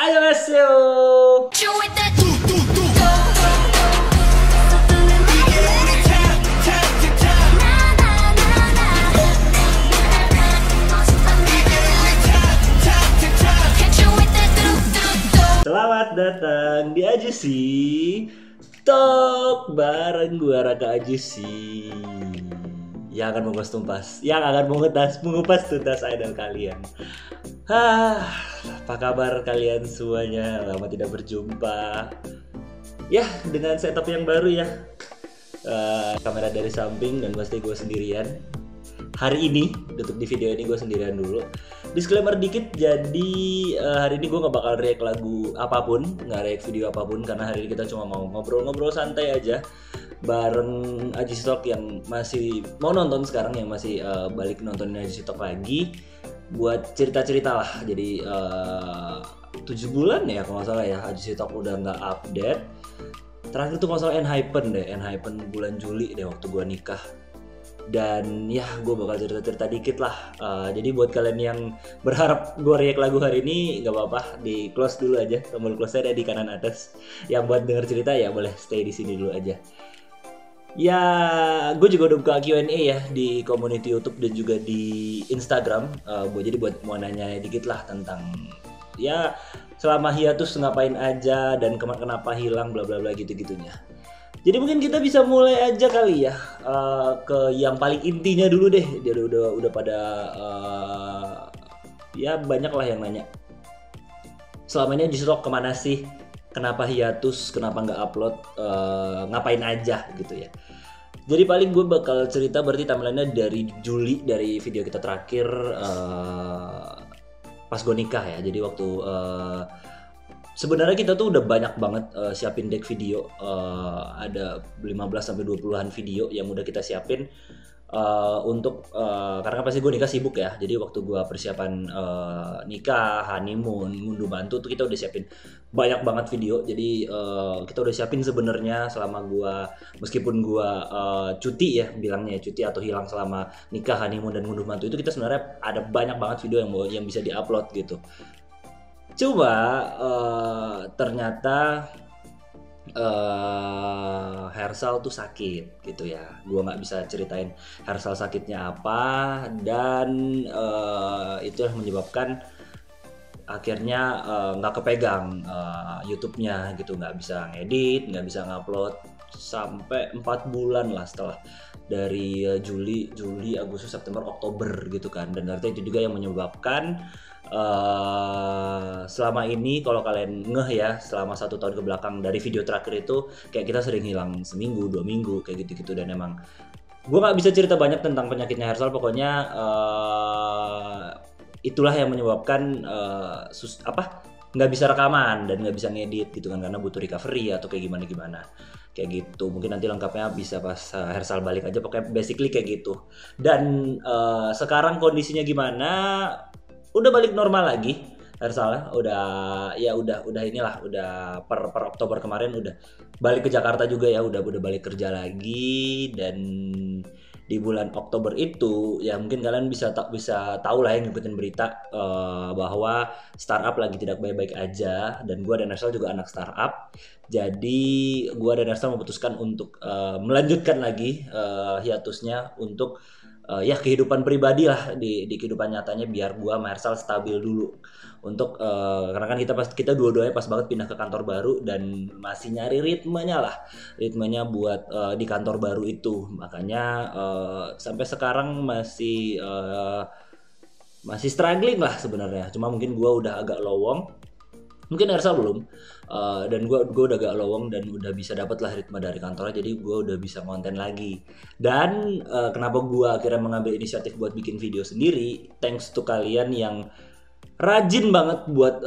Annyeonghaseyo. Selamat datang di Ajusi Talk bareng gua Raka Ajusi yang akan mengupas tuntas idol kalian. Apa kabar kalian semuanya? Lama tidak berjumpa. Ya, dengan setup yang baru ya. Kamera dari samping dan pasti gue sendirian. Hari ini, untuk di video ini gue sendirian dulu. Disclaimer dikit, jadi hari ini gue gak bakal react lagu apapun, gak react video apapun, karena hari ini kita cuma mau ngobrol-ngobrol santai aja bareng Ajusi Talk yang masih mau nonton sekarang, yang masih balik nontonin Ajusi Talk lagi buat cerita-cerita lah. Jadi 7 bulan ya kalau gak salah ya Ajusi Talk udah gak update. Terakhir tuh kalau gak salah Enhypen bulan Juli deh waktu gue nikah. Dan ya gue bakal cerita-cerita dikit lah. Jadi buat kalian yang berharap gue react lagu hari ini, gak apa-apa, di close dulu aja. Tombol close ada di kanan atas. Yang buat denger cerita ya boleh stay di sini dulu aja. Ya, gue juga udah buka Q&A ya di community YouTube dan juga di Instagram. Jadi buat mau nanya dikit lah tentang ya selama hiatus ngapain aja dan kenapa hilang bla bla bla gitu-gitunya. Jadi mungkin kita bisa mulai aja kali ya ke yang paling intinya dulu deh. Dia udah pada ya banyak lah yang nanya. Selama ini Ajusi Talk kemana sih? Kenapa hiatus? Kenapa nggak upload? Ngapain aja gitu ya? Jadi paling gue bakal cerita berarti timelinenya dari Juli, dari video kita terakhir pas gue nikah ya. Jadi waktu sebenarnya kita tuh udah banyak banget siapin deck video, ada 15-20an video yang udah kita siapin untuk karena pasti gue nikah sibuk ya. Jadi waktu gue persiapan nikah, honeymoon, ngunduh mantu tuh kita udah siapin banyak banget video. Jadi kita udah siapin sebenarnya selama gue, meskipun gue cuti ya, bilangnya cuti atau hilang selama nikah, honeymoon dan ngunduh mantu, itu kita sebenarnya ada banyak banget video yang bisa diupload gitu. Cuma ternyata Hersal tuh sakit gitu ya. Gua nggak bisa ceritain Hersal sakitnya apa, dan itu yang menyebabkan akhirnya nggak kepegang YouTube-nya gitu, nggak bisa ngedit, nggak bisa ngupload sampai 4 bulan lah setelah dari Juli, Agustus, September, Oktober gitu kan. Dan ternyata itu juga yang menyebabkan selama ini kalau kalian ngeh ya, selama 1 tahun ke belakang dari video terakhir itu kayak kita sering hilang seminggu, 2 minggu kayak gitu-gitu. Dan emang gue nggak bisa cerita banyak tentang penyakitnya Hersal, pokoknya itulah yang menyebabkan nggak bisa rekaman dan nggak bisa ngedit gitu kan, karena butuh recovery atau kayak gimana kayak gitu. Mungkin nanti lengkapnya bisa pas Hersal balik aja, pokoknya basically kayak gitu. Dan sekarang kondisinya gimana? Udah balik normal lagi Hersal, udah inilah, udah per Oktober kemarin udah balik ke Jakarta juga ya, udah balik kerja lagi. Dan di bulan Oktober itu ya mungkin kalian bisa tahu lah yang ngikutin berita bahwa startup lagi tidak baik-baik aja, dan gue dan Hersal juga anak startup. Jadi gue dan Hersal memutuskan untuk melanjutkan lagi hiatusnya untuk ya kehidupan pribadi lah, di kehidupan nyatanya biar gua sama Hersal stabil dulu. Untuk karena kan kita dua-duanya pas banget pindah ke kantor baru dan masih nyari ritmenya buat di kantor baru itu. Makanya sampai sekarang masih struggling lah sebenarnya. Cuma mungkin gua udah agak lowong, mungkin Hersal belum. Dan gue udah agak lowong dan udah bisa dapat lah ritme dari kantornya, jadi gue udah bisa konten lagi. Dan kenapa gue akhirnya mengambil inisiatif buat bikin video sendiri, thanks to kalian yang rajin banget buat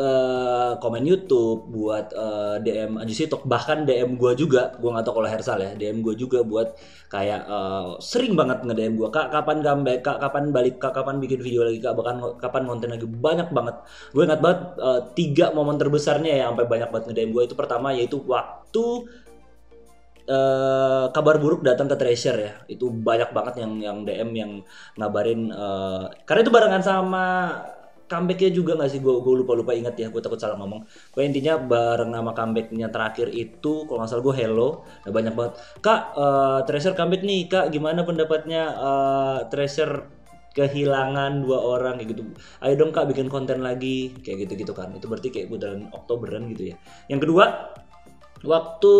komen YouTube, buat DM Ajusi Talk, bahkan DM gue juga. Gue nggak tahu kalau Hersal ya, DM gue juga buat kayak sering banget nge-DM gue, Kak kapan comeback, Kak kapan balik, Kak kapan bikin video lagi, Kak bahkan kapan konten lagi. Banyak banget. Gue ingat banget 3 momen terbesarnya ya sampai banyak banget nge-DM gue. Itu pertama yaitu waktu kabar buruk datang ke Treasure ya, itu banyak banget yang DM yang ngabarin, karena itu barengan sama comebacknya juga nggak sih, gue lupa ingat ya, gue takut salah ngomong. Pokoknya intinya bareng nama comebacknya terakhir itu kalau nggak salah gue Hello. Nah banyak banget kak, Treasure comeback nih kak, gimana pendapatnya, Treasure kehilangan 2 orang kayak gitu, ayo dong kak bikin konten lagi kayak gitu kan. Itu berarti kayak bulan Oktoberan gitu ya. Yang kedua waktu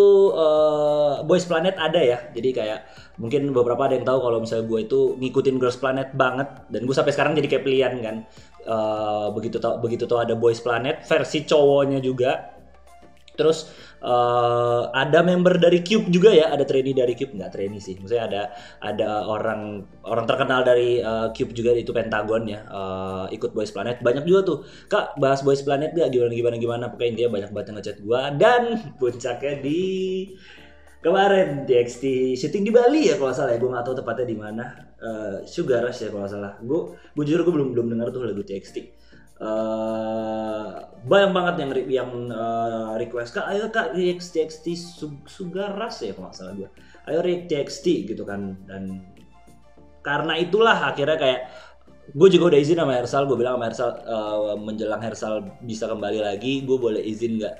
Boys Planet ada ya, jadi kayak mungkin beberapa ada yang tahu kalau misalnya gue itu ngikutin Girls Planet banget, dan gue sampai sekarang jadi kayak pilihan kan. Begitu tau ada Boys Planet versi cowoknya juga. Terus ada member dari Cube juga ya, ada trainee dari Cube, nggak trainee sih, maksudnya ada orang terkenal dari Cube juga, itu Pentagon ya, ikut Boys Planet. Banyak juga tuh kak bahas Boys Planet gak, gimana, pokoknya intinya banyak banget yang ngechat gua. Dan puncaknya di kemarin TXT syuting di Bali ya kalau salah ya, gue nggak tahu tepatnya di mana. Sugar Rush ya kalau salah. Gue jujur gue belum dengar tuh lagu TXT. Banyak banget yang request, kak ayo kak react TXT Sugar Rush ya kalau nggak salah gue, ayo react TXT gitu kan. Dan karena itulah akhirnya kayak gue juga udah izin sama Hersal, gue bilang sama Hersal, menjelang Hersal bisa kembali lagi, gue boleh izin nggak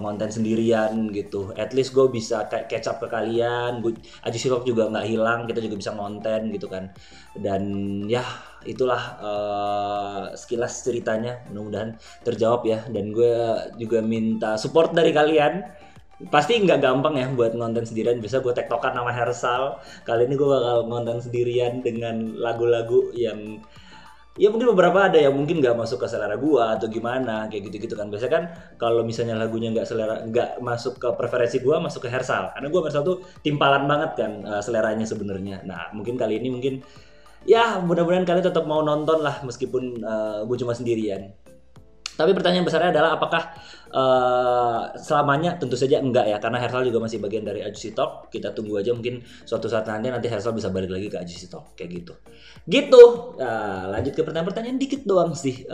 ngonten sendirian gitu, at least gue bisa kayak catch up ke kalian, Aji Silok juga nggak hilang, kita juga bisa ngonten gitu kan. Dan ya itulah sekilas ceritanya, mudah-mudahan terjawab ya. Dan gue juga minta support dari kalian. Pasti nggak gampang ya buat ngonten sendirian, bisa gue tektokan sama Hersal. Kali ini gue bakal ngonten sendirian dengan lagu-lagu yang ya mungkin beberapa ada yang mungkin nggak masuk ke selera gue atau gimana kayak gitu kan. Biasanya kan kalau misalnya lagunya nggak masuk ke preferensi gue, masuk ke Hersal, karena gue Hersal tuh timpalan banget kan seleranya sebenarnya. Nah mungkin kali ini mungkin ya mudah-mudahan kalian tetap mau nonton lah meskipun gue cuma sendirian. Tapi pertanyaan besarnya adalah apakah selamanya? Tentu saja enggak ya, karena Hersal juga masih bagian dari Ajusi Talk. Kita tunggu aja, mungkin suatu saat nanti Hersal bisa balik lagi ke Ajusi Talk kayak gitu. Nah, lanjut ke pertanyaan-pertanyaan dikit doang sih.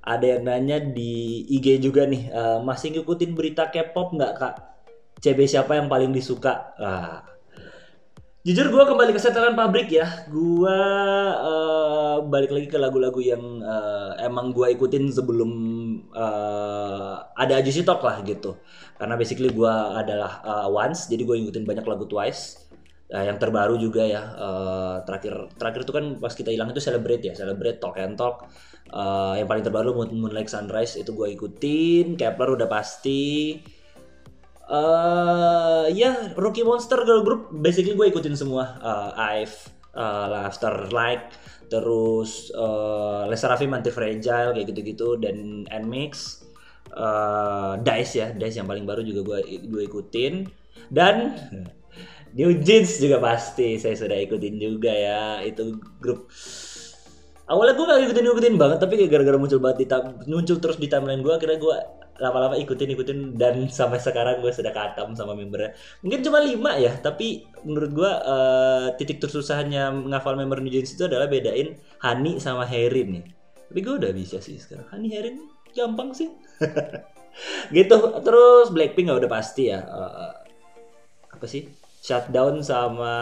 Ada yang nanya di IG juga nih, masih ngikutin berita K-pop nggak kak? CB siapa yang paling disuka? Jujur gue kembali ke setelan pabrik ya. Gue balik lagi ke lagu-lagu yang emang gue ikutin sebelum ada Ajusi Talk lah gitu. Karena basically gue adalah Once, jadi gue ngikutin banyak lagu Twice. Yang terbaru juga ya, terakhir itu kan pas kita hilang itu Celebrate ya, Celebrate, Talk and Talk. Yang paling terbaru Moonlight Sunrise itu gue ikutin. Kepler udah pasti. Ya Rookie Monster girl group basically gue ikutin semua. I've, After Like, terus Lesa Raffi, Anti Fragile kayak gitu-gitu, dan Nmix, Dice yang paling baru juga gue ikutin. Dan New Jeans juga pasti saya sudah ikutin juga ya, itu grup. Awalnya gue gak ngikutin banget, tapi gara-gara muncul terus di timeline gue, akhirnya gue lama-lama ikutin, dan sampai sekarang gue sudah katam sama membernya. Mungkin cuma 5 ya, tapi menurut gue titik tersusahnya menghafal member New Jeans itu adalah bedain Hani sama Herin nih. Tapi gue udah bisa sih sekarang. Hani, Herin gampang sih. Gitu. Terus Blackpink udah pasti ya. Apa sih? Shutdown sama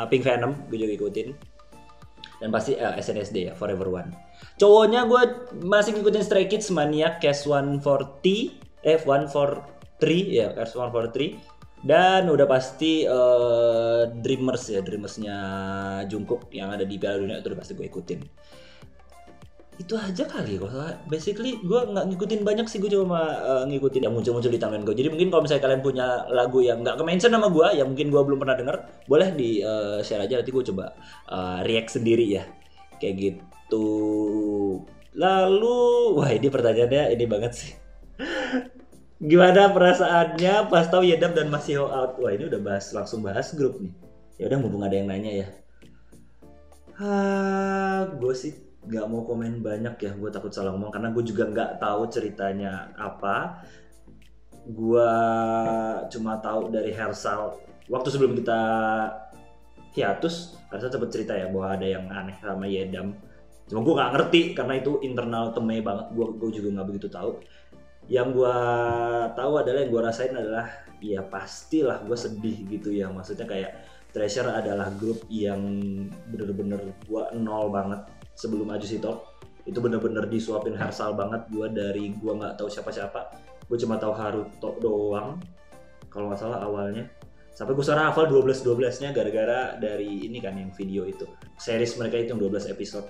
Pink Venom gue juga ikutin. Dan pasti SNSD ya, Forever One. Cowoknya gue masih ngikutin Stray Kids, Maniac, Case 143 ya, Case 143. Dan udah pasti Dreamers ya, Dreamersnya Jungkook yang ada di Piala Dunia itu udah pasti gue ikutin. Itu aja kali kok. Basically gue nggak ngikutin banyak sih, gue cuma ngikutin yang muncul-muncul di timeline gue. Jadi mungkin kalau misalnya kalian punya lagu yang nggak ke-mention sama gue, yang mungkin gue belum pernah denger, boleh di share aja, nanti gue coba react sendiri ya, kayak gitu. Lalu, wah ini pertanyaannya ini banget sih. Gimana perasaannya pas tahu Yedam dan Masih out? Wah ini udah langsung bahas grup nih. Ya udah, mumpung ada yang nanya ya. Gue sih nggak mau komen banyak ya, gue takut salah ngomong karena gue juga nggak tahu ceritanya apa. Gue cuma tahu dari Hersal waktu sebelum kita hiatus, Hersal sempat cerita ya bahwa ada yang aneh sama Yedam. Cuma gue nggak ngerti karena itu internal teme banget, gue juga nggak begitu tahu. Yang gue tahu adalah, yang gue rasain adalah ya pastilah gue sedih gitu ya, maksudnya kayak Treasure adalah grup yang bener-bener gue nol banget sebelum Ajusi Talk. Itu bener-bener disuapin Hersal banget. Dari gue nggak tahu siapa-siapa, gue cuma tahu Haruto doang kalau nggak salah awalnya. Sampai gue sekarang hafal 12-12-nya gara-gara dari ini kan, yang video itu. Series mereka itu yang 12 episode.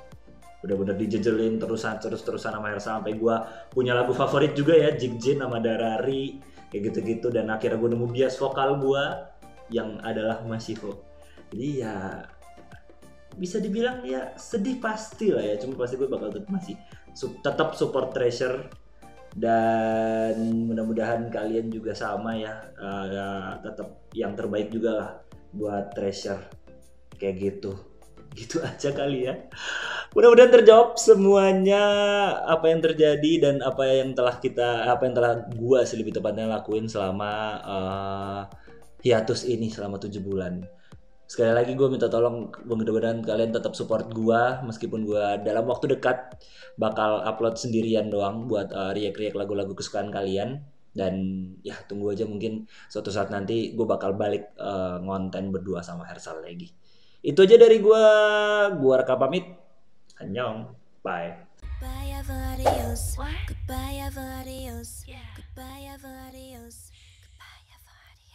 Bener-bener dijejelin terus-terusan sama Hersal. Sampai gue punya lagu favorit juga ya, Jigjin sama Darari. Kayak gitu-gitu. Dan akhirnya gue nemu bias vokal gue yang adalah Mashiko. Jadi ya bisa dibilang ya sedih pasti lah ya. Cuma pasti gue bakal tetap support Treasure. Dan mudah-mudahan kalian juga sama ya, tetap yang terbaik juga lah buat Treasure. Kayak gitu aja kali ya. Mudah-mudahan terjawab semuanya apa yang terjadi dan apa yang telah gua sih lebih tepatnya lakuin selama hiatus ini selama 7 bulan. Sekali lagi gue minta tolong, mudah-mudahan kalian tetap support gue, meskipun gue dalam waktu dekat bakal upload sendirian doang buat react-react lagu-lagu kesukaan kalian. Dan ya tunggu aja, mungkin suatu saat nanti gue bakal balik ngonten berdua sama Hersal lagi. Itu aja dari gue reka pamit. Annyeong, bye.